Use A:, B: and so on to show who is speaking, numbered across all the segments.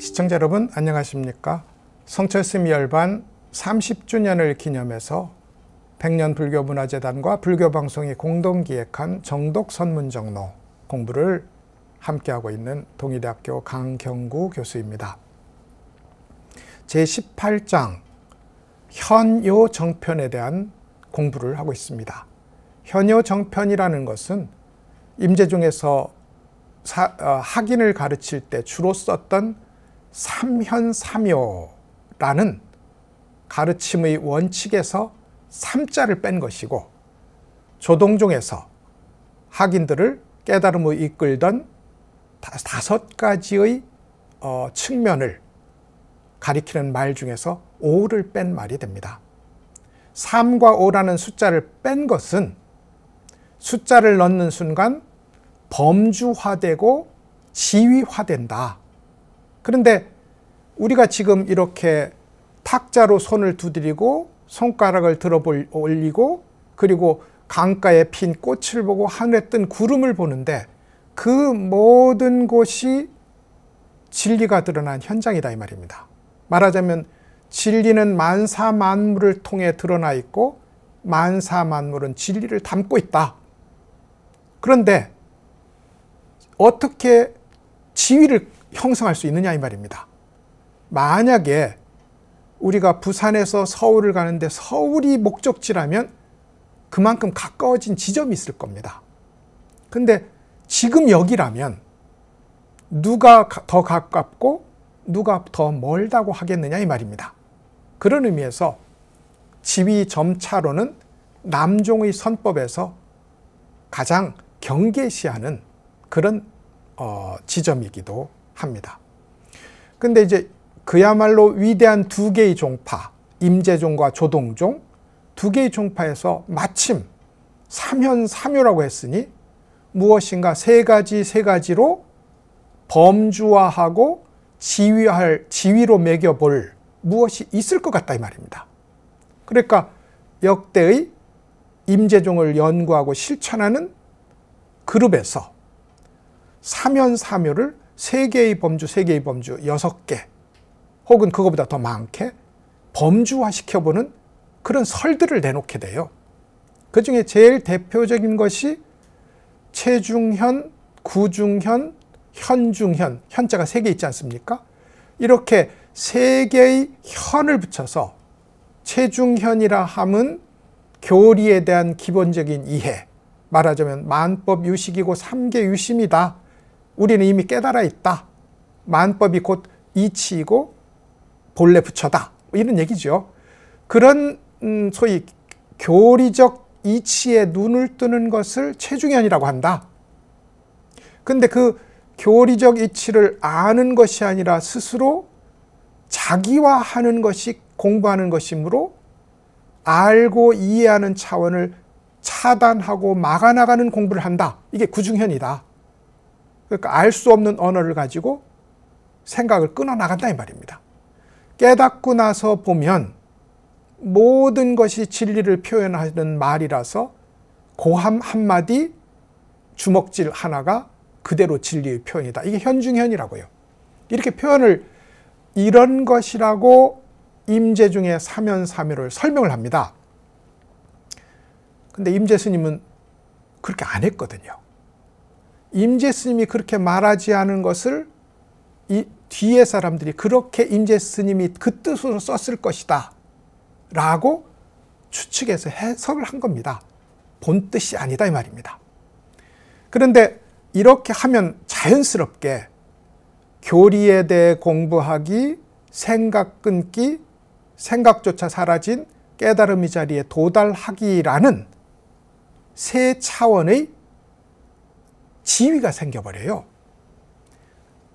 A: 시청자 여러분 안녕하십니까? 성철스님 열반 30주년을 기념해서 백년불교문화재단과 불교방송이 공동 기획한 정독선문정로 공부를 함께하고 있는 동의대학교 강경구 교수입니다. 제18장 현요정편에 대한 공부를 하고 있습니다. 현요정편이라는 것은 임재중에서 학인을 가르칠 때 주로 썼던 삼현삼요라는 가르침의 원칙에서 삼자를 뺀 것이고, 조동종에서 학인들을 깨달음을 이끌던 5가지의 측면을 가리키는 말 중에서 5를 뺀 말이 됩니다. 3과 5라는 숫자를 뺀 것은 숫자를 넣는 순간 범주화되고 지위화된다. 그런데 우리가 지금 이렇게 탁자로 손을 두드리고 손가락을 들어 올리고 그리고 강가에 핀 꽃을 보고 하늘에 뜬 구름을 보는데 그 모든 곳이 진리가 드러난 현장이다 이 말입니다. 말하자면 진리는 만사만물을 통해 드러나 있고 만사만물은 진리를 담고 있다. 그런데 어떻게 지위를 형성할 수 있느냐 이 말입니다. 만약에 우리가 부산에서 서울을 가는데 서울이 목적지라면 그만큼 가까워진 지점이 있을 겁니다. 근데 지금 여기라면 누가 더 가깝고 누가 더 멀다고 하겠느냐 이 말입니다. 그런 의미에서 지위 점차로는 남종의 선법에서 가장 경계시하는 그런 지점이기도 합니다. 근데 이제 그야말로 위대한 두 개의 종파, 임재종과 조동종, 두 개의 종파에서 마침 삼현삼요라고 했으니 무엇인가 세 가지로 범주화하고 지위로 매겨볼 무엇이 있을 것 같다 이 말입니다. 그러니까 역대의 임재종을 연구하고 실천하는 그룹에서 삼현삼요를 3개의 범주, 6개 혹은 그거보다 더 많게 범주화시켜보는 그런 설들을 내놓게 돼요. 그 중에 제일 대표적인 것이 체중현, 구중현, 현중현, 현자가 3개 있지 않습니까? 이렇게 3개의 현을 붙여서 체중현이라 함은 교리에 대한 기본적인 이해, 말하자면 만법 유식이고 3계 유심이다. 우리는 이미 깨달아 있다. 만법이 곧 이치이고 본래 부처다. 이런 얘기죠. 그런 소위 교리적 이치에 눈을 뜨는 것을 체중현이라고 한다. 근데 그 교리적 이치를 아는 것이 아니라 스스로 자기화하는 것이 공부하는 것이므로 알고 이해하는 차원을 차단하고 막아나가는 공부를 한다. 이게 구중현이다. 그러니까 알 수 없는 언어를 가지고 생각을 끊어나간다 이 말입니다. 깨닫고 나서 보면 모든 것이 진리를 표현하는 말이라서 고함 한마디 주먹질 하나가 그대로 진리의 표현이다. 이게 현중현이라고요. 이렇게 표현을 이런 것이라고 임재중의 삼현삼요를 설명을 합니다. 근데 임재스님은 그렇게 안 했거든요. 임재스님이 그렇게 말하지 않은 것을 이 뒤에 사람들이 그렇게 임재스님이 그 뜻으로 썼을 것이다 라고 추측해서 해석을 한 겁니다. 본 뜻이 아니다 이 말입니다. 그런데 이렇게 하면 자연스럽게 교리에 대해 공부하기, 생각 끊기, 생각조차 사라진 깨달음의 자리에 도달하기라는 세 차원의 지위가 생겨버려요.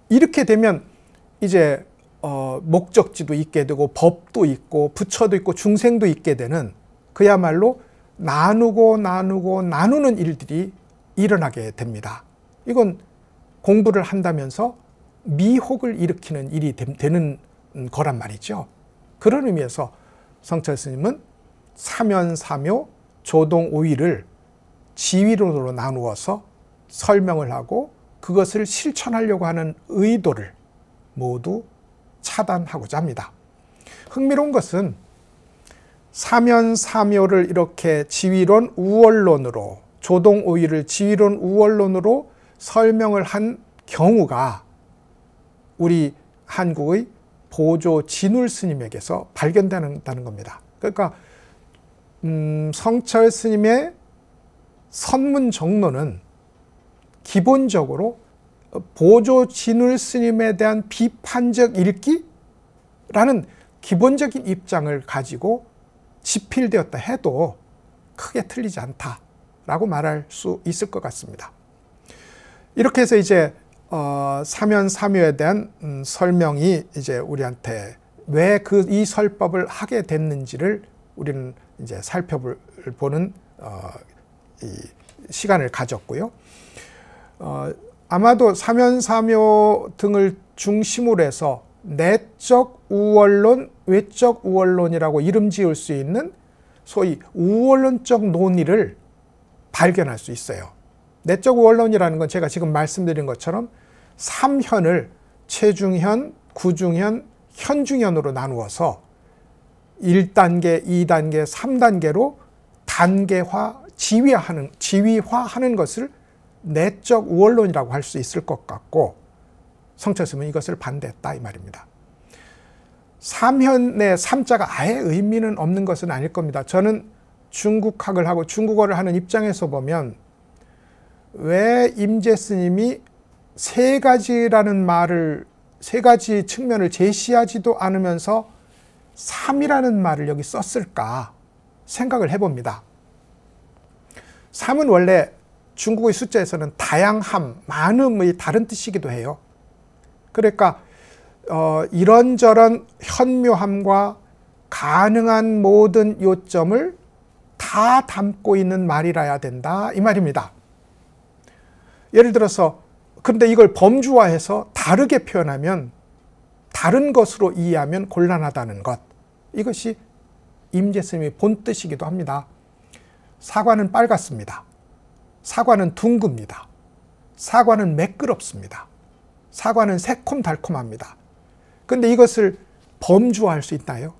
A: 이렇게 되면 이제 목적지도 있게 되고 법도 있고 부처도 있고 중생도 있게 되는 그야말로 나누는 일들이 일어나게 됩니다. 이건 공부를 한다면서 미혹을 일으키는 일이 되는 거란 말이죠. 그런 의미에서 성철 스님은 삼현삼요, 조동오위를 지위론으로 나누어서 설명을 하고 그것을 실천하려고 하는 의도를 모두 차단하고자 합니다. 흥미로운 것은 사면사묘를 이렇게 지위론 우월론으로, 조동오이를 지위론 우월론으로 설명을 한 경우가 우리 한국의 보조 진울 스님에게서 발견된다는 겁니다. 그러니까 성철 스님의 선문 정론은 기본적으로 보조 진울 스님에 대한 비판적 읽기라는 기본적인 입장을 가지고 집필되었다 해도 크게 틀리지 않다라고 말할 수 있을 것 같습니다. 이렇게 해서 이제 사면사묘에 대한 설명이 이제 우리한테 왜 이 설법을 하게 됐는지를 우리는 이제 살펴보는 이 시간을 가졌고요. 아마도 사면사묘 등을 중심으로 해서 내적 우월론, 외적 우월론이라고 이름 지을 수 있는 소위 우월론적 논의를 발견할 수 있어요. 내적 우월론이라는 건 제가 지금 말씀드린 것처럼 3현을 최중현, 구중현, 현중현으로 나누어서 1단계, 2단계, 3단계로 단계화, 지위화하는 것을 내적 우월론이라고 할 수 있을 것 같고, 성철 스님은 이것을 반대했다 이 말입니다. 3현의 3자가 아예 의미는 없는 것은 아닐 겁니다. 저는 중국학을 하고 중국어를 하는 입장에서 보면 왜 임재 스님이 세 가지라는 말을, 세 가지 측면을 제시하지도 않으면서 3이라는 말을 여기 썼을까 생각을 해봅니다. 3은 원래 중국의 숫자에서는 다양함, 많음의 다른 뜻이기도 해요. 그러니까 이런저런 현묘함과 가능한 모든 요점을 다 담고 있는 말이라야 된다 이 말입니다. 예를 들어서 그런데 이걸 범주화해서 다르게 표현하면, 다른 것으로 이해하면 곤란하다는 것, 이것이 임재 스님의 본뜻이기도 합니다. 사과는 빨갛습니다. 사과는 둥급니다. 사과는 매끄럽습니다. 사과는 새콤달콤합니다. 그런데 이것을 범주화할 수 있나요?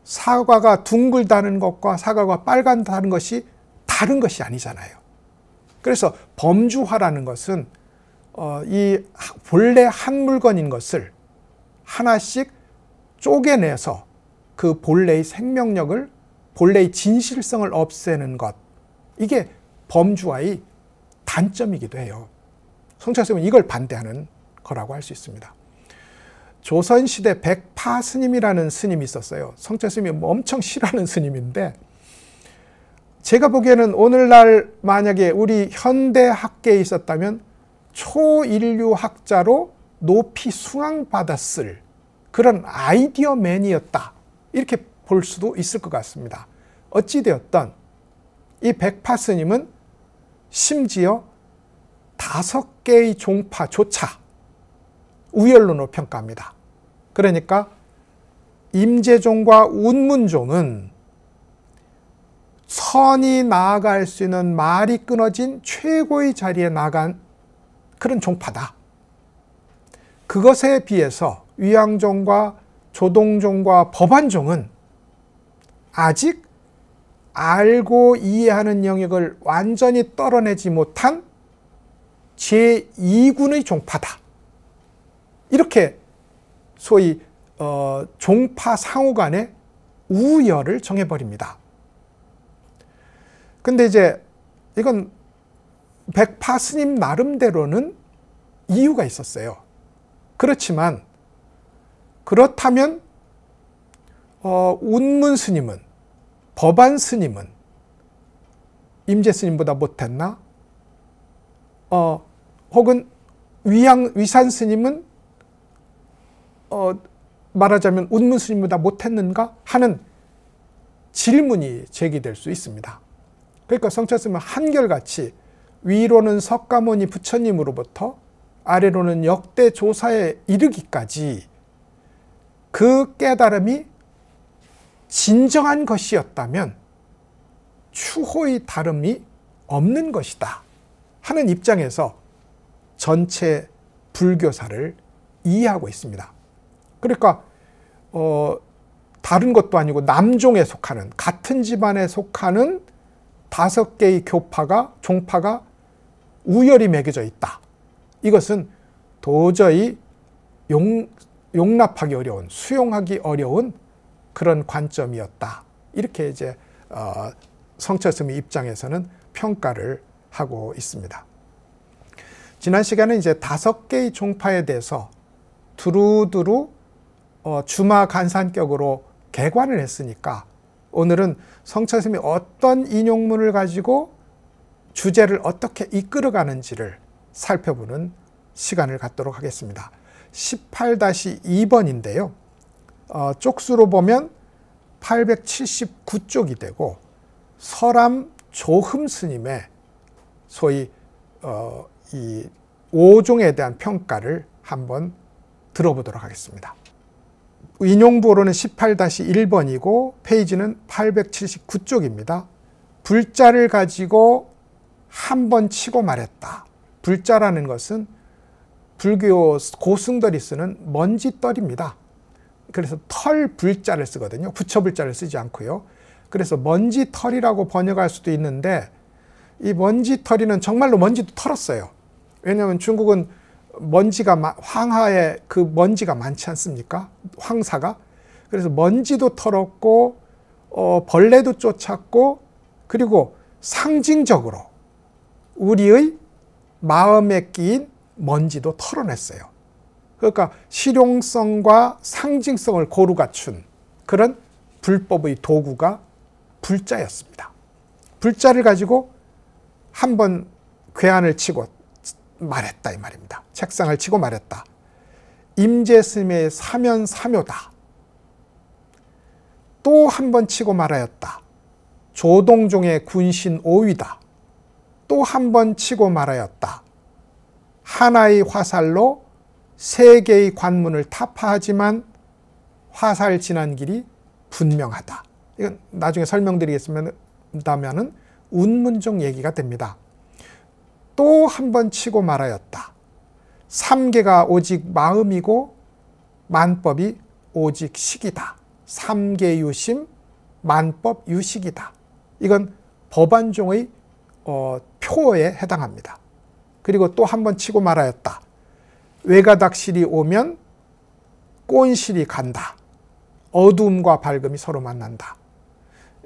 A: 사과가 둥글다는 것과 사과가 빨갛다는 것이 다른 것이 아니잖아요. 그래서 범주화라는 것은 이 본래 한 물건인 것을 하나씩 쪼개내서 그 본래의 생명력을, 본래의 진실성을 없애는 것, 이게 범주화의 단점이기도 해요. 성철 스님은 이걸 반대하는 거라고 할 수 있습니다. 조선시대 백파 스님이라는 스님이 있었어요. 성철 스님이 엄청 싫어하는 스님인데, 제가 보기에는 오늘날 만약에 우리 현대학계에 있었다면 초인류학자로 높이 숭앙받았을 그런 아이디어맨이었다, 이렇게 볼 수도 있을 것 같습니다. 어찌되었던 이 백파 스님은 심지어 5개의 종파조차 우열론으로 평가합니다. 그러니까 임재종과 운문종은 선이 나아갈 수 있는 말이 끊어진 최고의 자리에 나간 그런 종파다. 그것에 비해서 위양종과 조동종과 법안종은 아직 알고 이해하는 영역을 완전히 떨어내지 못한 제2군의 종파다. 이렇게 소위 종파 상호 간의 우열을 정해버립니다. 근데 이제 이건 백파 스님 나름대로는 이유가 있었어요. 그렇지만 그렇다면 운문 스님은, 법안 스님은 임재 스님보다 못했나? 혹은 위산 스님은 말하자면 운문 스님보다 못했는가 하는 질문이 제기될 수 있습니다. 그러니까 성철 스님은 한결같이 위로는 석가모니 부처님으로부터 아래로는 역대 조사에 이르기까지 그 깨달음이 진정한 것이었다면 추호의 다름이 없는 것이다 하는 입장에서 전체 불교사를 이해하고 있습니다. 그러니까 다른 것도 아니고 남종에 속하는, 같은 집안에 속하는 5개의 종파가 우열이 매겨져 있다. 이것은 도저히 용납하기 어려운, 수용하기 어려운 그런 관점이었다. 이렇게 이제 성철스님 입장에서는 평가를 하고 있습니다. 지난 시간에 이제 5개의 종파에 대해서 두루두루 주마간산격으로 개관을 했으니까 오늘은 성철스님이 어떤 인용문을 가지고 주제를 어떻게 이끌어가는지를 살펴보는 시간을 갖도록 하겠습니다. 18-2번인데요. 쪽수로 보면 879쪽이 되고 서람 조흠 스님의 소위 이 5종에 대한 평가를 한번 들어보도록 하겠습니다. 인용부로는 18-1번이고 페이지는 879쪽입니다. 불자를 가지고 한 번 치고 말했다. 불자라는 것은 불교 고승들이 쓰는 먼지떨입니다. 그래서 털 불자를 쓰거든요. 부처 불자를 쓰지 않고요. 그래서 먼지털이라고 번역할 수도 있는데 이 먼지털이는 정말로 먼지도 털었어요. 왜냐하면 중국은 먼지가 황하에 그 먼지가 많지 않습니까? 황사가. 그래서 먼지도 털었고 벌레도 쫓았고 그리고 상징적으로 우리의 마음에 끼인 먼지도 털어냈어요. 그러니까 실용성과 상징성을 고루 갖춘 그런 불법의 도구가 불자였습니다. 불자를 가지고 한번 괴안을 치고 말했다 이 말입니다. 책상을 치고 말했다. 임재스님의 사면사묘다. 또 한 번 치고 말하였다. 조동종의 군신 5위다. 또 한 번 치고 말하였다. 하나의 화살로 3개의 관문을 타파하지만 화살 지난 길이 분명하다. 이건 나중에 설명드리겠습니다만은 운문종 얘기가 됩니다. 또 한 번 치고 말하였다. 3계가 오직 마음이고 만법이 오직 식이다. 3계 유심, 만법 유식이다. 이건 법안종의 표어에 해당합니다. 그리고 또 한 번 치고 말하였다. 외가닥실이 오면 꼰실이 간다. 어두움과 밝음이 서로 만난다.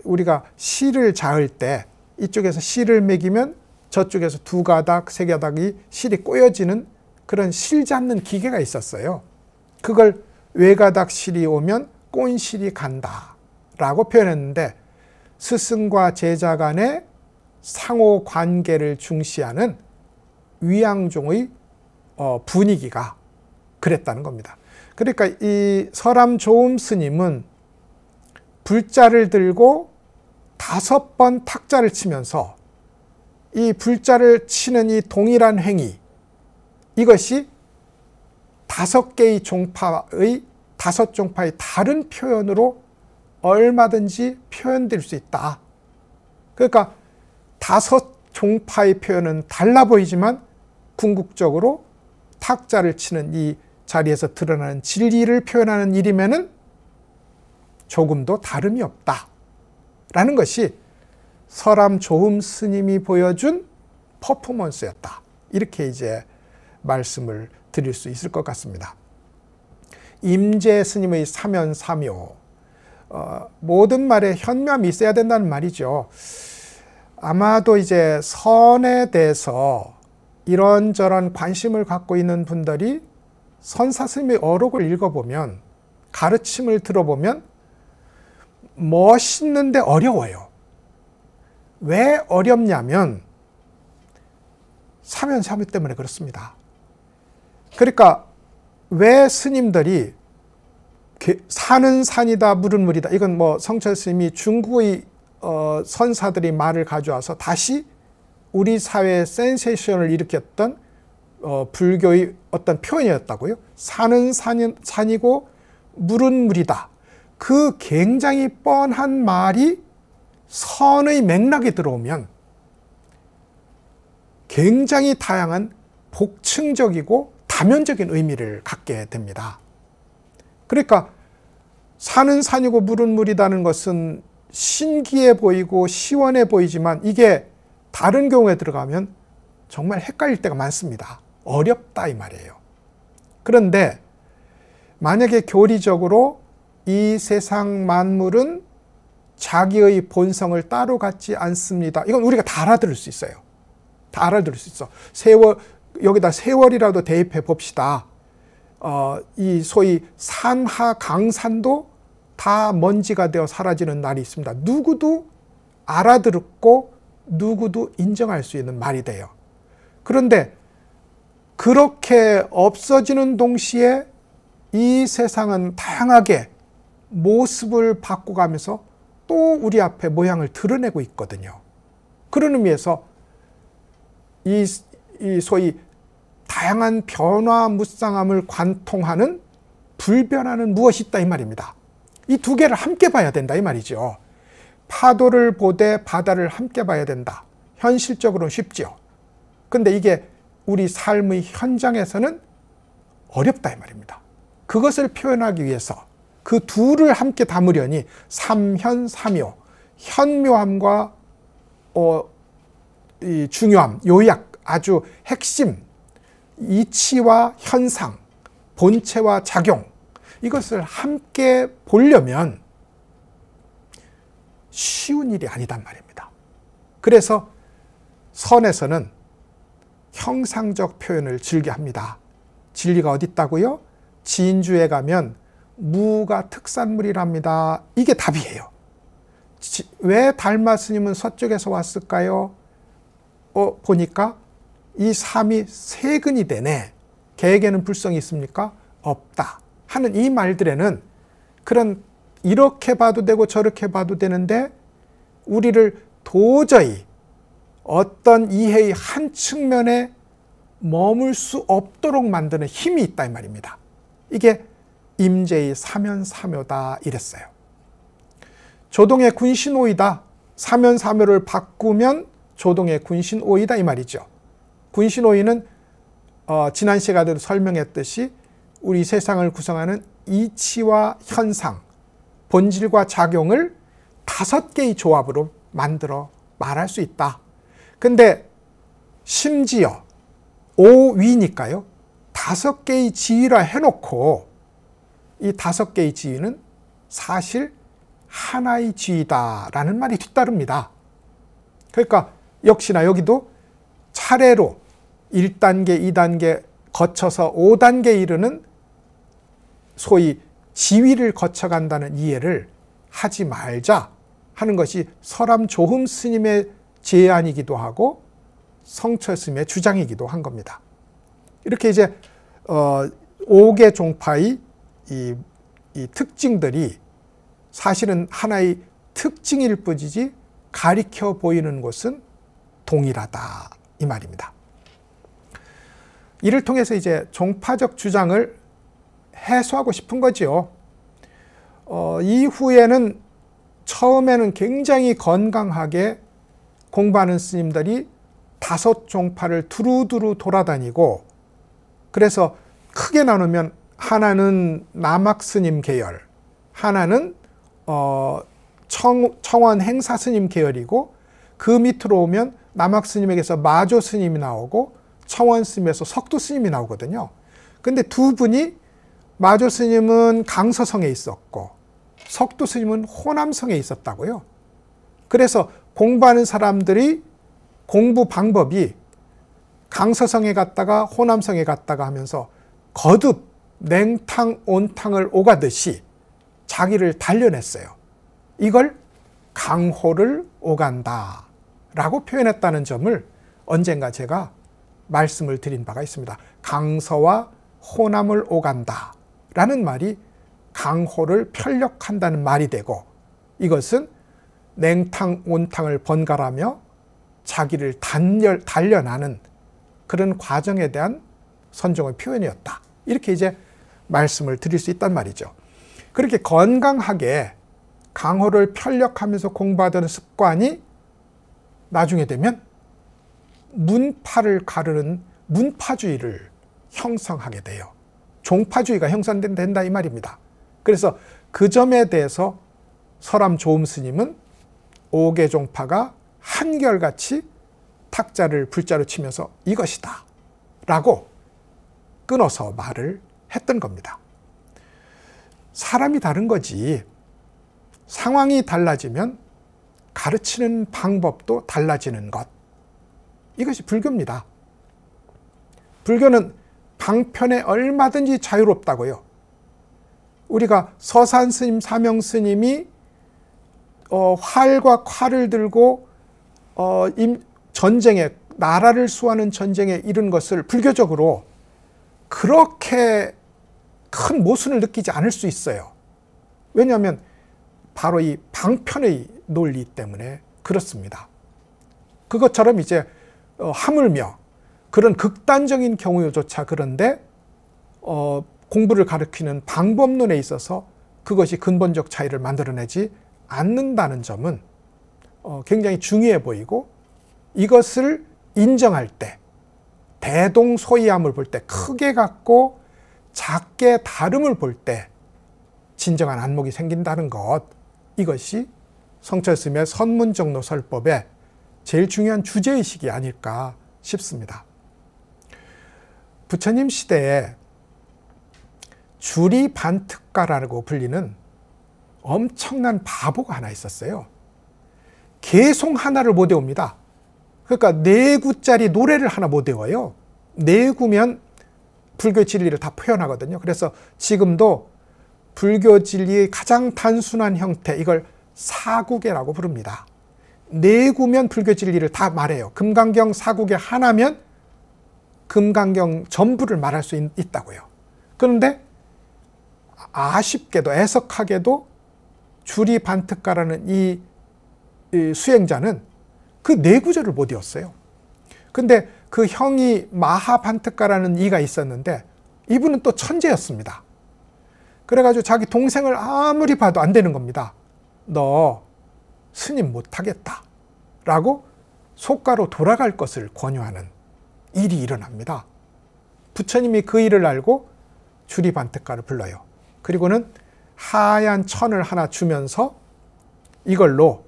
A: 우리가 실을 자을 때 이쪽에서 실을 매기면 저쪽에서 2가닥, 3가닥이 실이 꼬여지는 그런 실 잡는 기계가 있었어요. 그걸 외가닥실이 오면 꼰실이 간다 라고 표현했는데 스승과 제자 간의 상호 관계를 중시하는 위양종의 분위기가 그랬다는 겁니다. 그러니까 이 서람 조음 스님은 불자를 들고 5번 탁자를 치면서 이 불자를 치는 이 동일한 행위, 이것이 5개의 종파의 5종파의 다른 표현으로 얼마든지 표현될 수 있다. 그러니까 5종파의 표현은 달라 보이지만 궁극적으로 탁자를 치는 이 자리에서 드러나는 진리를 표현하는 일이면은 조금도 다름이 없다. 라는 것이 서람 조음 스님이 보여준 퍼포먼스였다. 이렇게 이제 말씀을 드릴 수 있을 것 같습니다. 임재 스님의 사면사묘. 모든 말에 현묘함이 있어야 된다는 말이죠. 아마도 이제 선에 대해서 이런저런 관심을 갖고 있는 분들이 선사스님의 어록을 읽어보면, 가르침을 들어보면 멋있는데 어려워요. 왜 어렵냐면 사면사묘 때문에 그렇습니다. 그러니까 왜 스님들이 산은 산이다 물은 물이다, 이건 뭐 성철스님이 중국의 선사들이 말을 가져와서 다시 우리 사회에 센세이션을 일으켰던 불교의 어떤 표현이었다고요. 산은 산이고 물은 물이다. 그 굉장히 뻔한 말이 선의 맥락에 들어오면 굉장히 다양한 복층적이고 다면적인 의미를 갖게 됩니다. 그러니까 산은 산이고 물은 물이라는 것은 신기해 보이고 시원해 보이지만 이게 다른 경우에 들어가면 정말 헷갈릴 때가 많습니다. 어렵다 이 말이에요. 그런데 만약에 교리적으로 이 세상 만물은 자기의 본성을 따로 갖지 않습니다. 이건 우리가 다 알아들을 수 있어요. 다 알아들을 수 있어. 여기다 세월이라도 대입해 봅시다. 이 소위 산하 강산도 다 먼지가 되어 사라지는 날이 있습니다. 누구도 알아듣고 누구도 인정할 수 있는 말이 돼요. 그런데 그렇게 없어지는 동시에 이 세상은 다양하게 모습을 바꿔가면서 또 우리 앞에 모양을 드러내고 있거든요. 그런 의미에서 이 소위 다양한 변화무쌍함을 관통하는 불변화는 무엇이 있다 이 말입니다. 이 두 개를 함께 봐야 된다 이 말이죠. 파도를 보되 바다를 함께 봐야 된다. 현실적으로는 쉽죠. 근데 이게 우리 삶의 현장에서는 어렵다 이 말입니다. 그것을 표현하기 위해서 그 둘을 함께 담으려니 삼현삼묘, 현묘함과 이 중요함, 요약, 아주 핵심, 이치와 현상, 본체와 작용, 이것을 함께 보려면 쉬운 일이 아니단 말입니다. 그래서 선에서는 형상적 표현을 즐겨합니다. 진리가 어디 있다고요? 진주에 가면 무가 특산물이랍니다. 이게 답이에요. 왜 달마 스님은 서쪽에서 왔을까요? 보니까 이 삶이 세근이 되네. 개에게는 불성이 있습니까? 없다. 하는 이 말들에는 그런 이렇게 봐도 되고 저렇게 봐도 되는데 우리를 도저히 어떤 이해의 한 측면에 머물 수 없도록 만드는 힘이 있다 이 말입니다. 이게 임재의 사면사묘다 이랬어요. 조동의 군신오이다. 사면사묘를 바꾸면 조동의 군신오이다 이 말이죠. 군신오이는 지난 시간에도 설명했듯이 우리 세상을 구성하는 이치와 현상, 본질과 작용을 5개의 조합으로 만들어 말할 수 있다. 근데 심지어 오위니까요. 5개의 지위라 해놓고 이 5개의 지위는 사실 하나의 지위다라는 말이 뒤따릅니다. 그러니까 역시나 여기도 차례로 1단계, 2단계 거쳐서 5단계에 이르는 소위 지위를 거쳐간다는 이해를 하지 말자 하는 것이 서람조흠 스님의 제안이기도 하고 성처 스님의 주장이기도 한 겁니다. 이렇게 이제 5개 종파의 이 특징들이 사실은 하나의 특징일 뿐이지 가리켜 보이는 것은 동일하다 이 말입니다. 이를 통해서 이제 종파적 주장을 해소하고 싶은 거죠. 이후에는 처음에는 굉장히 건강하게 공부하는 스님들이 5 종파를 두루두루 돌아다니고 그래서 크게 나누면 하나는 남학스님 계열, 하나는 청원 행사스님 계열이고 그 밑으로 오면 남학스님에게서 마조스님이 나오고 청원스님에서 석두스님이 나오거든요. 근데 두 분이 마조스님은 강서성에 있었고 석두스님은 호남성에 있었다고요. 그래서 공부하는 사람들이 공부 방법이 강서성에 갔다가 호남성에 갔다가 하면서 거듭 냉탕 온탕을 오가듯이 자기를 단련했어요. 이걸 강호를 오간다 라고 표현했다는 점을 언젠가 제가 말씀을 드린 바가 있습니다. 강서와 호남을 오간다 라는 말이 강호를 편력한다는 말이 되고 이것은 냉탕 온탕을 번갈아며 자기를 단련하는 그런 과정에 대한 선종의 표현이었다. 이렇게 이제 말씀을 드릴 수 있단 말이죠. 그렇게 건강하게 강호를 편력하면서 공부하던 습관이 나중에 되면 문파를 가르는 문파주의를 형성하게 돼요. 종파주의가 형성된다 이 말입니다. 그래서 그 점에 대해서 서람 조음 스님은 오계종파가 한결같이 탁자를 불자로 치면서 이것이다 라고 끊어서 말을 했던 겁니다. 사람이 다른 거지 상황이 달라지면 가르치는 방법도 달라지는 것, 이것이 불교입니다. 불교는 방편에 얼마든지 자유롭다고요. 우리가 서산 스님, 사명 스님이 활과 칼을 들고 전쟁에, 나라를 수호하는 전쟁에 이른 것을 불교적으로 그렇게 큰 모순을 느끼지 않을 수 있어요. 왜냐하면 바로 이 방편의 논리 때문에 그렇습니다. 그것처럼 이제 하물며 그런 극단적인 경우조차 그런데 공부를 가르치는 방법론에 있어서 그것이 근본적 차이를 만들어내지 않는다는 점은 굉장히 중요해 보이고, 이것을 인정할 때 대동소이함을 볼 때, 크게 갖고 작게 다름을 볼 때 진정한 안목이 생긴다는 것, 이것이 성철 스님의 선문정로설법의 제일 중요한 주제의식이 아닐까 싶습니다. 부처님 시대에 주리반특가라고 불리는 엄청난 바보가 하나 있었어요. 개송 하나를 못 외웁니다. 그러니까 4구짜리 노래를 하나 못 외워요. 4구면 불교 진리를 다 표현하거든요. 그래서 지금도 불교 진리의 가장 단순한 형태, 이걸 사구계라고 부릅니다. 4구면 불교 진리를 다 말해요. 금강경 사구계 하나면 금강경 전부를 말할 수 있다고요. 그런데 아쉽게도, 애석하게도 주리반특가라는 이 수행자는 그 4구절을 못 외웠어요. 근데 그 형이 마하반특가라는 이가 있었는데 이분은 또 천재였습니다. 그래가지고 자기 동생을 아무리 봐도 안 되는 겁니다. 너 스님 못하겠다 라고 속가로 돌아갈 것을 권유하는 일이 일어납니다. 부처님이 그 일을 알고 주리반특가를 불러요. 그리고는 하얀 천을 하나 주면서 이걸로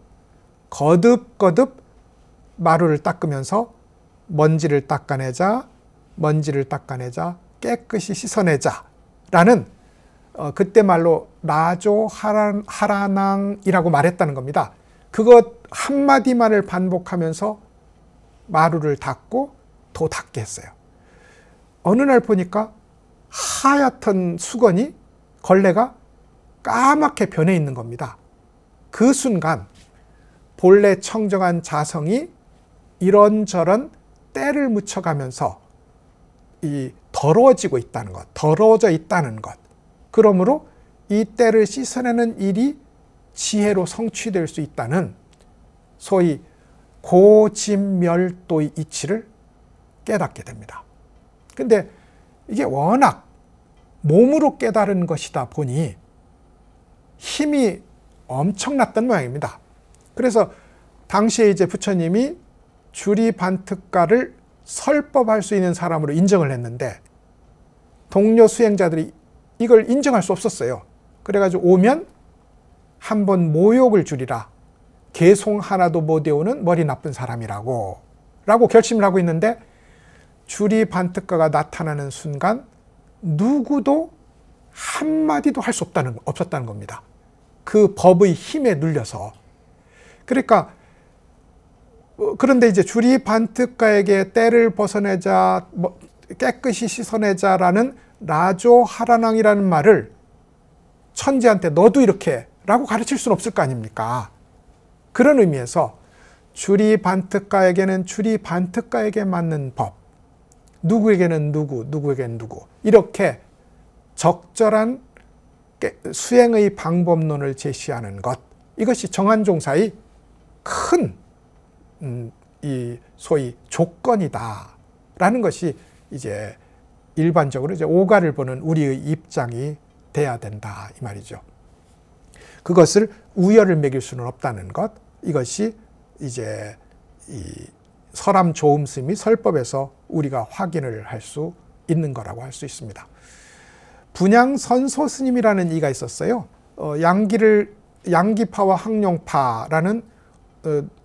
A: 거듭거듭 마루를 닦으면서 먼지를 닦아내자, 먼지를 닦아내자, 깨끗이 씻어내자 라는 그때 말로 라조 하라낭이라고 말했다는 겁니다. 그것 한마디만을 반복하면서 마루를 닦고 더 닦게 했어요. 어느 날 보니까 하얗던 수건이, 걸레가 까맣게 변해 있는 겁니다. 그 순간 본래 청정한 자성이 이런저런 때를 묻혀가면서 더러워지고 있다는 것, 더러워져 있다는 것. 그러므로 이 때를 씻어내는 일이 지혜로 성취될 수 있다는 소위 고진멸도의 이치를 깨닫게 됩니다. 근데 이게 워낙 몸으로 깨달은 것이다 보니 힘이 엄청났던 모양입니다. 그래서 당시에 이제 부처님이 주리반특가를 설법할 수 있는 사람으로 인정을 했는데 동료 수행자들이 이걸 인정할 수 없었어요. 그래가지고 오면 한번 모욕을 주리라. 개송 하나도 못 외우는 머리 나쁜 사람이라고 결심을 하고 있는데, 주리반특가가 나타나는 순간 누구도 한마디도 할 수 없었다는 겁니다. 그 법의 힘에 눌려서. 그러니까 그런데 이제 주리반특가에게 때를 벗어내자, 깨끗이 씻어내자라는 라조 하라낭이라는 말을 천지한테 너도 이렇게 라고 가르칠 수는 없을 거 아닙니까? 그런 의미에서 주리반특가에게는 주리반특가에게 맞는 법, 누구에게는 누구, 누구에게는 누구, 이렇게 적절한 수행의 방법론을 제시하는 것, 이것이 정한종사의 큰 이 소위 조건이다라는 것이 이제 일반적으로 이제 오가를 보는 우리의 입장이 돼야 된다 이 말이죠. 그것을 우열을 매길 수는 없다는 것, 이것이 이제 이 서람 조음 스님이 설법에서 우리가 확인을 할 수 있는 거라고 할 수 있습니다. 분양선소 스님이라는 이가 있었어요. 양기파와 항룡파라는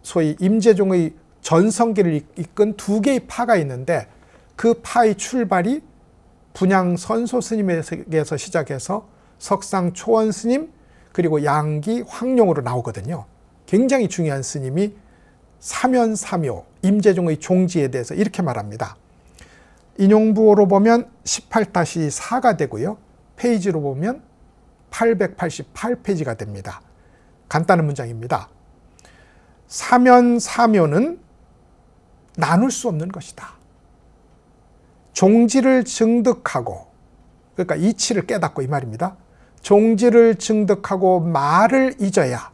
A: 소위 임재종의 전성기를 이끈 두 개의 파가 있는데, 그 파의 출발이 분양선소 스님에게서 시작해서 석상 초원 스님, 그리고 양기 황룡으로 나오거든요. 굉장히 중요한 스님이 사면사묘, 임재종의 종지에 대해서 이렇게 말합니다. 인용부호로 보면 18-4가 되고요. 페이지로 보면 888페이지가 됩니다. 간단한 문장입니다. 사면사묘는 나눌 수 없는 것이다. 종지를 증득하고, 그러니까 이치를 깨닫고 이 말입니다. 종지를 증득하고 말을 잊어야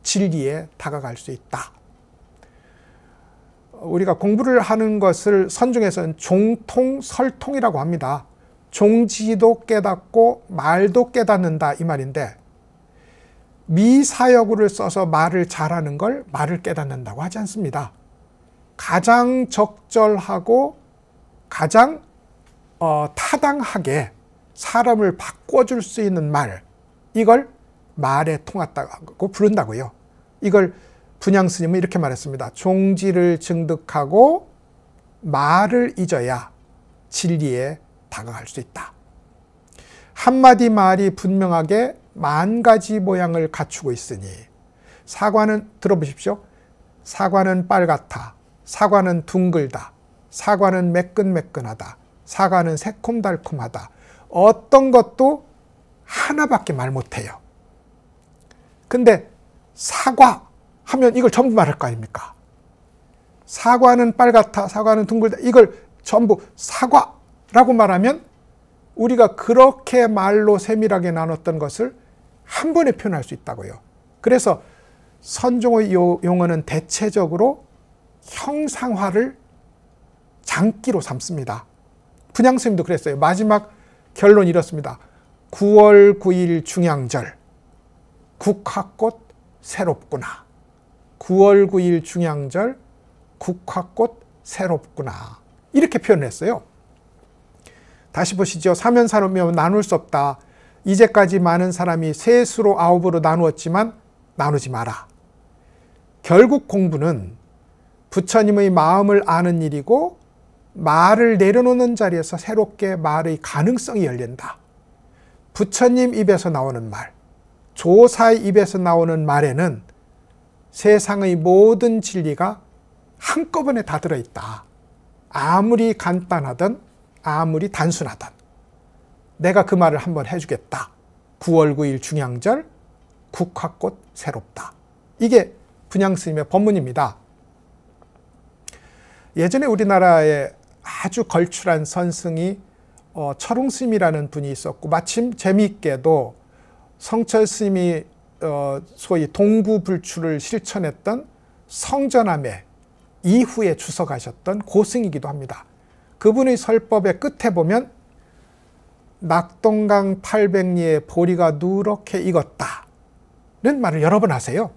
A: 진리에 다가갈 수 있다. 우리가 공부를 하는 것을 선중에서는 종통, 설통이라고 합니다. 종지도 깨닫고 말도 깨닫는다 이 말인데, 미사여구를 써서 말을 잘하는 걸 말을 깨닫는다고 하지 않습니다. 가장 적절하고 가장 타당하게 사람을 바꿔줄 수 있는 말, 이걸 말에 통했다고 부른다고요. 이걸 분양스님은 이렇게 말했습니다. 종지를 증득하고 말을 잊어야 진리에 다가갈 수 있다. 한마디 말이 분명하게 만 가지 모양을 갖추고 있으니, 사과는 들어보십시오. 사과는 빨갛다. 사과는 둥글다. 사과는 매끈매끈하다. 사과는 새콤달콤하다. 어떤 것도 하나밖에 말 못해요. 근데 사과 하면 이걸 전부 말할 거 아닙니까? 사과는 빨갛다. 사과는 둥글다. 이걸 전부 사과라고 말하면 우리가 그렇게 말로 세밀하게 나눴던 것을 한 번에 표현할 수 있다고요. 그래서 선종의 용어는 대체적으로 형상화를 장기로 삼습니다. 분양스님도 그랬어요. 마지막 결론 이렇습니다. 9월 9일 중양절, 국화꽃 새롭구나. 9월 9일 중양절, 국화꽃 새롭구나. 이렇게 표현했어요. 다시 보시죠. 사면사로면 나눌 수 없다. 이제까지 많은 사람이 셋으로 아홉으로 나누었지만 나누지 마라. 결국 공부는 부처님의 마음을 아는 일이고, 말을 내려놓는 자리에서 새롭게 말의 가능성이 열린다. 부처님 입에서 나오는 말, 조사의 입에서 나오는 말에는 세상의 모든 진리가 한꺼번에 다 들어있다. 아무리 간단하든 아무리 단순하든 내가 그 말을 한번 해주겠다. 9월 9일 중양절, 국화꽃 새롭다. 이게 분양스님의 법문입니다. 예전에 우리나라에 아주 걸출한 선승이 철웅스님이라는 분이 있었고, 마침 재미있게도 성철스님이 소위 동구불출을 실천했던 성전함에 이후에 주석하셨던 고승이기도 합니다. 그분의 설법의 끝에 보면 낙동강 800리에 보리가 누렇게 익었다는 말을 여러 번 하세요.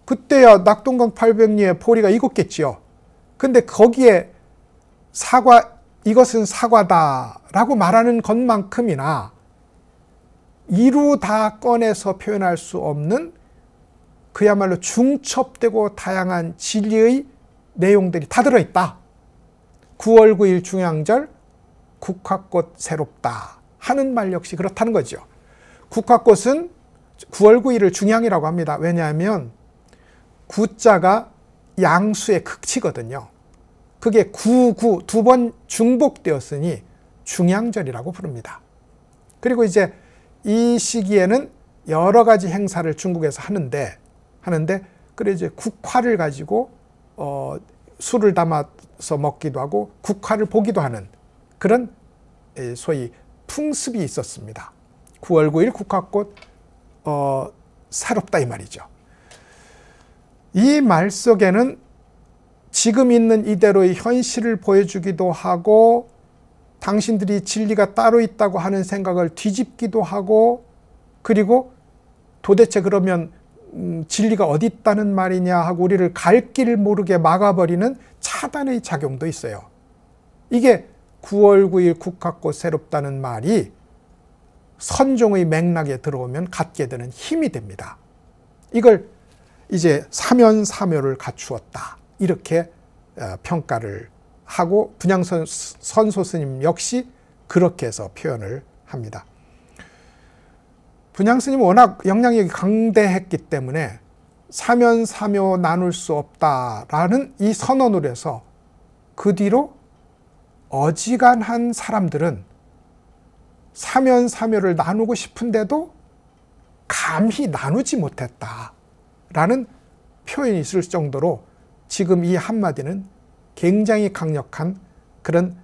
A: 그때야 낙동강 800리에 보리가 익었겠지요. 근데 거기에 이것은 사과다라고 말하는 것만큼이나 이루 다 꺼내서 표현할 수 없는 그야말로 중첩되고 다양한 진리의 내용들이 다 들어있다. 9월 9일 중양절, 국화꽃 새롭다 하는 말 역시 그렇다는 거죠. 국화꽃은 9월 9일을 중양이라고 합니다. 왜냐하면 구자가 양수의 극치거든요. 그게 9 두 번 중복되었으니 중양절이라고 부릅니다. 그리고 이제 이 시기에는 여러 가지 행사를 중국에서 하는데 그래 이제 국화를 가지고 술을 담아서 먹기도 하고 국화를 보기도 하는 그런 소위 풍습이 있었습니다. 9월 9일 국화꽃 새롭다 이 말이죠. 이 말 속에는 지금 있는 이대로의 현실을 보여주기도 하고, 당신들이 진리가 따로 있다고 하는 생각을 뒤집기도 하고, 그리고 도대체 그러면 진리가 어디 있다는 말이냐 하고 우리를 갈 길 모르게 막아버리는 차단의 작용도 있어요. 이게 9월 9일 국화꽃 새롭다는 말이 선종의 맥락에 들어오면 갖게 되는 힘이 됩니다. 이걸 이제 사면사묘를 갖추었다, 이렇게 평가를 하고 분양선소 스님 역시 그렇게 해서 표현을 합니다. 분양스님은 워낙 영향력이 강대했기 때문에 사면사묘 나눌 수 없다라는 이 선언을 해서 그 뒤로 어지간한 사람들은 사면사묘를 나누고 싶은데도 감히 나누지 못했다라는 표현이 있을 정도로 지금 이 한마디는 굉장히 강력한 그런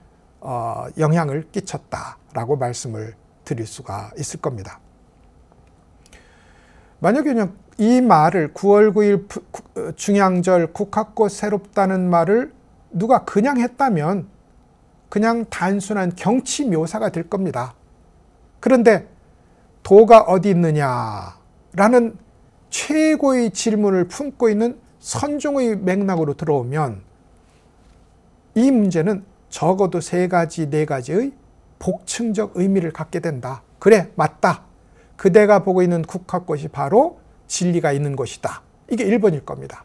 A: 영향을 끼쳤다라고 말씀을 드릴 수가 있을 겁니다. 만약에 이 말을 9월 9일 중양절 국화꽃 새롭다는 말을 누가 그냥 했다면 그냥 단순한 경치 묘사가 될 겁니다. 그런데 도가 어디 있느냐라는 최고의 질문을 품고 있는 선종의 맥락으로 들어오면 이 문제는 적어도 3가지, 4가지의 복층적 의미를 갖게 된다. 그래, 맞다. 그대가 보고 있는 국화꽃이 바로 진리가 있는 곳이다. 이게 1번일 겁니다.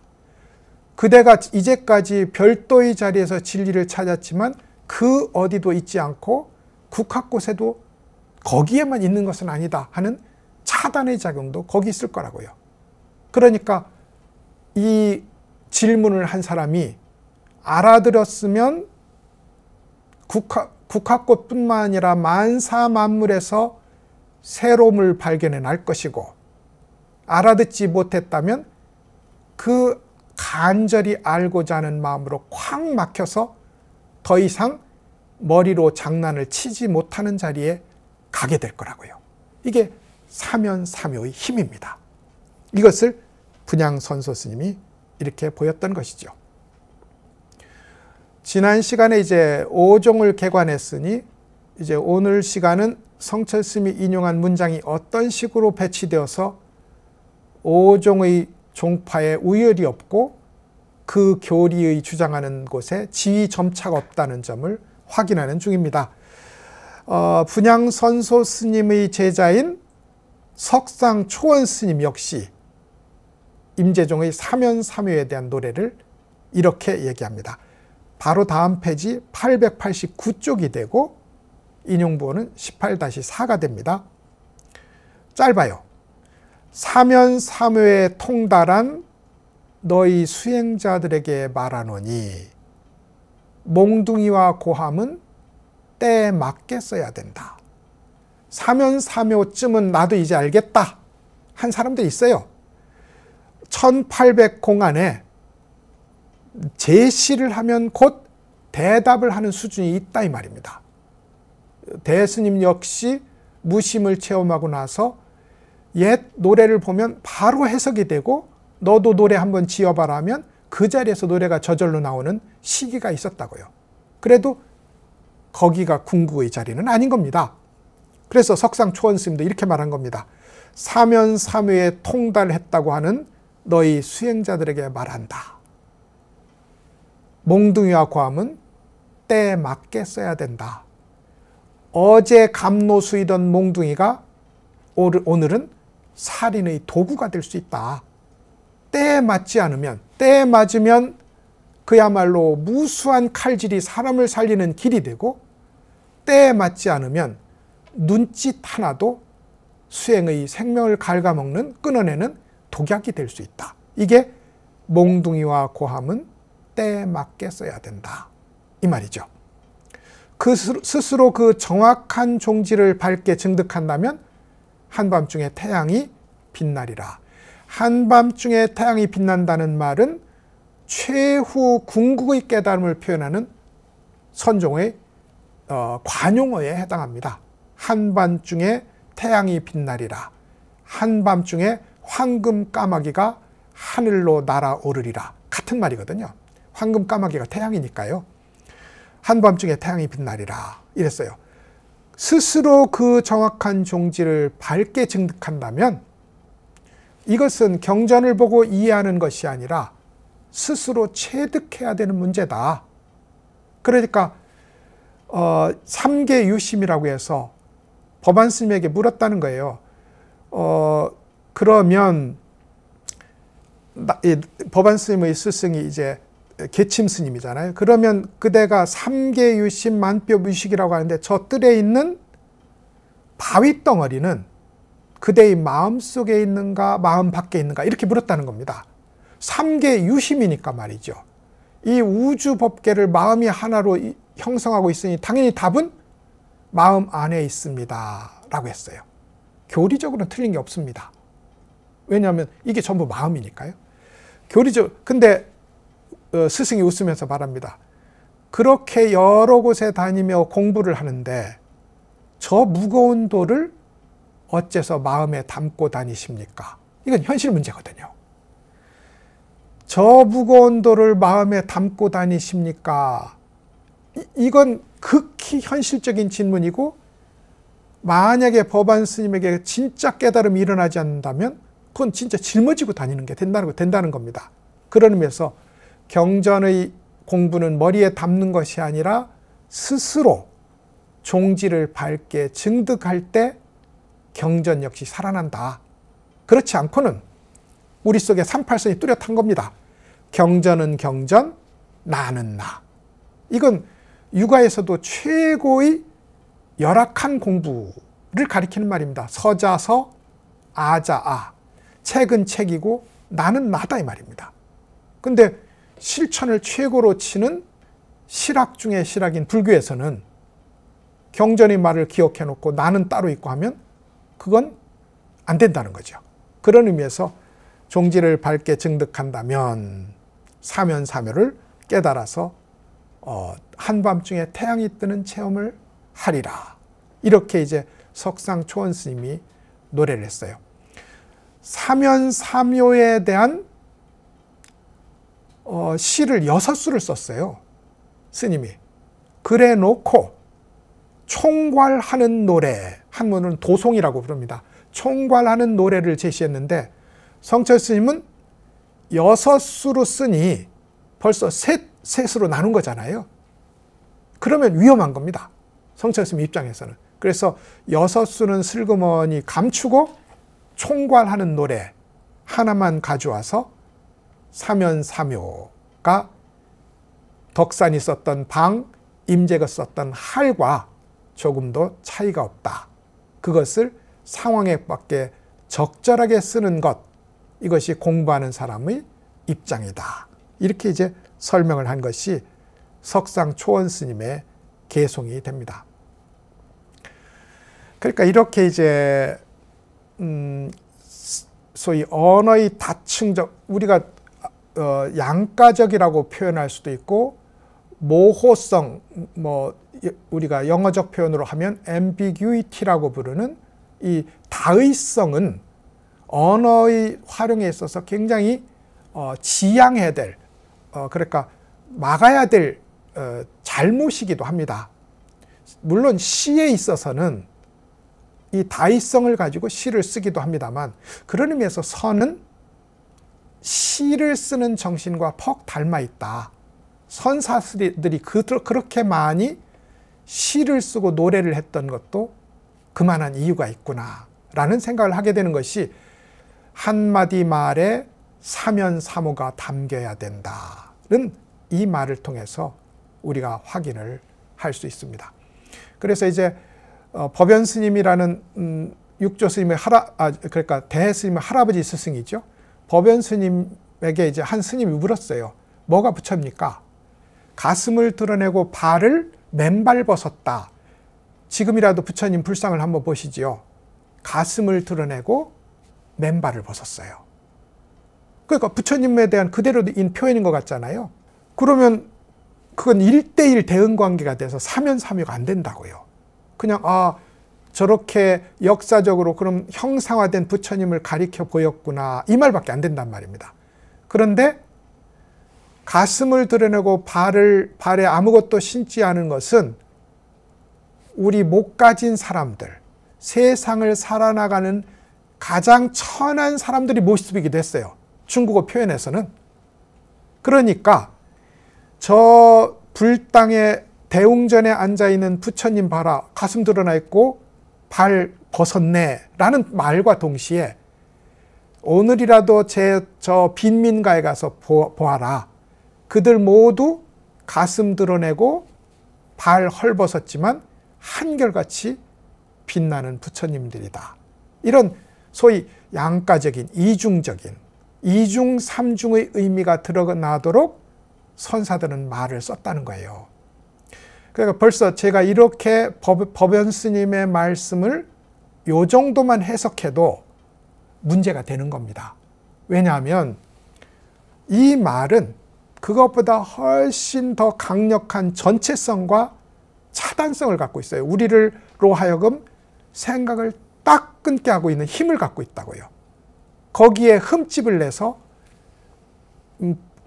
A: 그대가 이제까지 별도의 자리에서 진리를 찾았지만 그 어디도 있지 않고 국화꽃에도 거기에만 있는 것은 아니다 하는 차단의 작용도 거기 있을 거라고요. 그러니까 이 질문을 한 사람이 알아들었으면 국화꽃뿐만 아니라 만사만물에서 새로움을 발견해 날 것이고, 알아듣지 못했다면 그 간절히 알고자 하는 마음으로 콱 막혀서 더 이상 머리로 장난을 치지 못하는 자리에 가게 될 거라고요. 이게 사면사묘의 힘입니다. 이것을 분양선소 스님이 이렇게 보였던 것이죠. 지난 시간에 이제 5종을 개관했으니 이제 오늘 시간은 성철 스님이 인용한 문장이 어떤 식으로 배치되어서 5종의 종파에 우열이 없고 그 교리의 주장하는 곳에 지위 점차가 없다는 점을 확인하는 중입니다. 분양선소 스님의 제자인 석상초원 스님 역시 임재종의 사면사묘에 대한 노래를 이렇게 얘기합니다. 바로 다음 페이지 889쪽이 되고 인용부호는 18-4가 됩니다. 짧아요. 사면사묘에 통달한 너희 수행자들에게 말하노니 몽둥이와 고함은 때에 맞게 써야 된다. 사면사묘쯤은 나도 이제 알겠다 한 사람도 있어요. 1800공안에 제시를 하면 곧 대답을 하는 수준이 있다 이 말입니다. 대스님 역시 무심을 체험하고 나서 옛 노래를 보면 바로 해석이 되고 너도 노래 한번 지어봐라 하면 그 자리에서 노래가 저절로 나오는 시기가 있었다고요. 그래도 거기가 궁구의 자리는 아닌 겁니다. 그래서 석상초원 스님도 이렇게 말한 겁니다. 사면사묘에 통달했다고 하는 너희 수행자들에게 말한다. 몽둥이와 고함은 때에 맞게 써야 된다. 어제 감노수이던 몽둥이가 오늘은 살인의 도구가 될 수 있다. 때에 맞지 않으면, 때에 맞으면 그야말로 무수한 칼질이 사람을 살리는 길이 되고, 때에 맞지 않으면 눈짓 하나도 수행의 생명을 갉아먹는, 끊어내는 독약이 될 수 있다. 이게 몽둥이와 고함은 때에 맞게 써야 된다 이 말이죠. 스스로 그 정확한 종지를 밝게 증득한다면 한밤중에 태양이 빛나리라. 한밤중에 태양이 빛난다는 말은 최후 궁극의 깨달음을 표현하는 선종의 관용어에 해당합니다. 한밤중에 태양이 빛나리라. 한밤중에 황금 까마귀가 하늘로 날아오르리라. 같은 말이거든요. 황금 까마귀가 태양이니까요. 한밤중에 태양이 빛나리라 이랬어요. 스스로 그 정확한 종지를 밝게 증득한다면 이것은 경전을 보고 이해하는 것이 아니라 스스로 체득해야 되는 문제다. 그러니까 삼계 유심이라고 해서 법안 스님에게 물었다는 거예요. 그러면 법안 스님의 스승이 이제 계침 스님이잖아요. 그러면 그대가 삼계 유심 만뼈 무식이라고 하는데 저 뜰에 있는 바위 덩어리는 그대의 마음 속에 있는가 마음 밖에 있는가 이렇게 물었다는 겁니다. 삼계 유심이니까 말이죠. 이 우주 법계를 마음이 하나로 형성하고 있으니 당연히 답은 마음 안에 있습니다 라고 했어요. 교리적으로는 틀린 게 없습니다. 왜냐하면 이게 전부 마음이니까요. 근데 스승이 웃으면서 말합니다. 그렇게 여러 곳에 다니며 공부를 하는데 저 무거운 돌을 어째서 마음에 담고 다니십니까? 이건 현실 문제거든요. 저 무거운 돌을 마음에 담고 다니십니까? 이건 극히 현실적인 질문이고 만약에 법안 스님에게 진짜 깨달음이 일어나지 않는다면 그건 진짜 짊어지고 다니는 게 된다는 겁니다. 그런 의미에서 경전의 공부는 머리에 담는 것이 아니라 스스로 종지를 밝게 증득할 때 경전 역시 살아난다. 그렇지 않고는 우리 속에 38선이 뚜렷한 겁니다. 경전은 경전, 나는 나. 이건 육아에서도 최고의 열악한 공부를 가리키는 말입니다. 서자서, 아자아. 책은 책이고 나는 나다 이 말입니다. 근데 실천을 최고로 치는 실학 중의 실학인 불교에서는 경전의 말을 기억해 놓고 나는 따로 있고 하면 그건 안 된다는 거죠. 그런 의미에서 종지를 밝게 증득한다면 사면사묘를 깨달아서 한밤중에 태양이 뜨는 체험을 하리라. 이렇게 이제 석상초원 스님이 노래를 했어요. 사면사묘에 대한 시를 6수를 썼어요. 스님이. 그래 놓고 총괄하는 노래, 한문은 도송이라고 부릅니다. 총괄하는 노래를 제시했는데 성철 스님은 6수로 쓰니 벌써 셋으로 나눈 거잖아요. 그러면 위험한 겁니다. 성철 스님 입장에서는. 그래서 6수는 슬그머니 감추고 총괄하는 노래 하나만 가져와서 사면사묘가 덕산이 썼던 방, 임재가 썼던 할과 조금도 차이가 없다. 그것을 상황에 맞게 적절하게 쓰는 것, 이것이 공부하는 사람의 입장이다. 이렇게 이제 설명을 한 것이 석상초원 스님의 개송이 됩니다. 그러니까 이렇게 이제 소위 언어의 다층적, 우리가 양가적이라고 표현할 수도 있고 모호성, 우리가 영어적 표현으로 하면 ambiguity라고 부르는 이 다의성은 언어의 활용에 있어서 굉장히 지양해야 될, 그러니까 막아야 될 잘못이기도 합니다. 물론 시에 있어서는 이 다의성을 가지고 시를 쓰기도 합니다만 그런 의미에서 선은 시를 쓰는 정신과 퍽 닮아 있다. 선사들이 그렇게 많이 시를 쓰고 노래를 했던 것도 그만한 이유가 있구나 라는 생각을 하게 되는 것이 한마디 말에 사면사모가 담겨야 된다는 이 말을 통해서 우리가 확인을 할 수 있습니다. 그래서 이제 법연 스님이라는 육조 스님의 그러니까 대해 스님의 할아버지 스승이죠. 법연 스님에게 이제 한 스님이 물었어요. 뭐가 부처입니까? 가슴을 드러내고 발을 맨발 벗었다. 지금이라도 부처님 불상을 한번 보시지요. 가슴을 드러내고 맨발을 벗었어요. 그러니까 부처님에 대한 그대로인 표현인 것 같잖아요. 그러면 그건 1:1 대응 관계가 돼서 사면사묘가 안 된다고요. 그냥 저렇게 역사적으로 그럼 형상화된 부처님을 가리켜 보였구나 이 말밖에 안 된단 말입니다. 그런데 가슴을 드러내고 발에 아무것도 신지 않은 것은 우리 못 가진 사람들, 세상을 살아나가는 가장 천한 사람들이 모습이기도 했어요. 중국어 표현에서는. 그러니까 저 불당에 대웅전에 앉아있는 부처님 봐라, 가슴 드러나 있고 발 벗었네 라는 말과 동시에 오늘이라도 저 빈민가에 가서 보아라. 그들 모두 가슴 드러내고 발 헐벗었지만 한결같이 빛나는 부처님들이다. 이런 소위 양가적인, 이중적인, 이중 삼중의 의미가 드러나도록 선사들은 말을 썼다는 거예요. 그러니까 벌써 제가 이렇게 법연 스님의 말씀을 요 정도만 해석해도 문제가 되는 겁니다. 왜냐하면 이 말은 그것보다 훨씬 더 강력한 전체성과 차단성을 갖고 있어요. 우리로 하여금 생각을 딱 끊게 하고 있는 힘을 갖고 있다고요. 거기에 흠집을 내서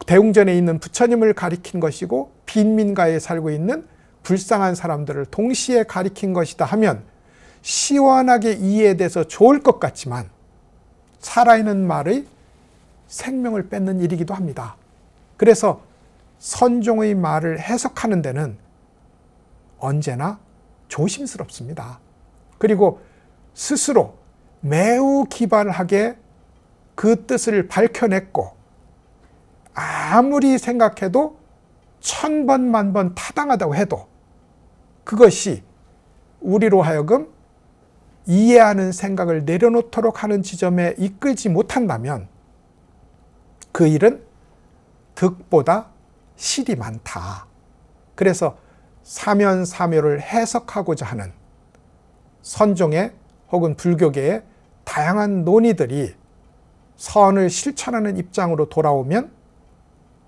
A: 대웅전에 있는 부처님을 가리킨 것이고 빈민가에 살고 있는 불쌍한 사람들을 동시에 가리킨 것이다 하면 시원하게 이해돼서 좋을 것 같지만 살아있는 말의 생명을 뺏는 일이기도 합니다. 그래서 선종의 말을 해석하는 데는 언제나 조심스럽습니다. 그리고 스스로 매우 기발하게 그 뜻을 밝혀냈고 아무리 생각해도 1000번 만번 타당하다고 해도 그것이 우리로 하여금 이해하는 생각을 내려놓도록 하는 지점에 이끌지 못한다면 그 일은 득보다 실이 많다. 그래서 사면사묘를 해석하고자 하는 선종의 혹은 불교계의 다양한 논의들이 선을 실천하는 입장으로 돌아오면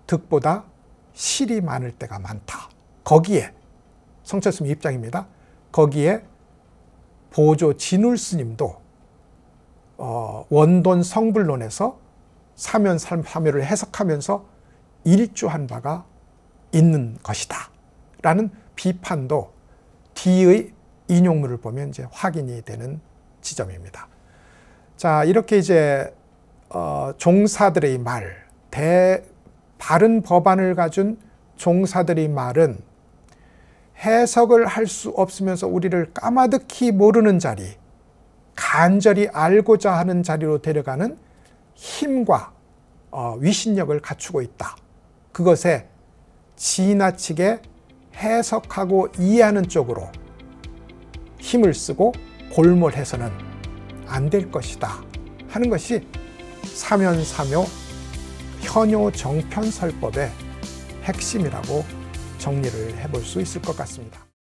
A: 득보다 실이 많을 때가 많다. 거기에 성철스님 입장입니다. 거기에 보조 진울 스님도 원돈 성불론에서 사면사묘를 해석하면서 일주한 바가 있는 것이다 라는 비판도 뒤의 인용문을 보면 이제 확인이 되는 지점입니다. 자, 이렇게 이제 종사들의 말, 바른 법안을 가진 종사들의 말은 해석을 할 수 없으면서 우리를 까마득히 모르는 자리, 간절히 알고자 하는 자리로 데려가는 힘과 위신력을 갖추고 있다. 그것에 지나치게 해석하고 이해하는 쪽으로 힘을 쓰고 골몰해서는 안 될 것이다 하는 것이 사면사묘 현효정편설법의 핵심이라고 정리를 해볼 수 있을 것 같습니다.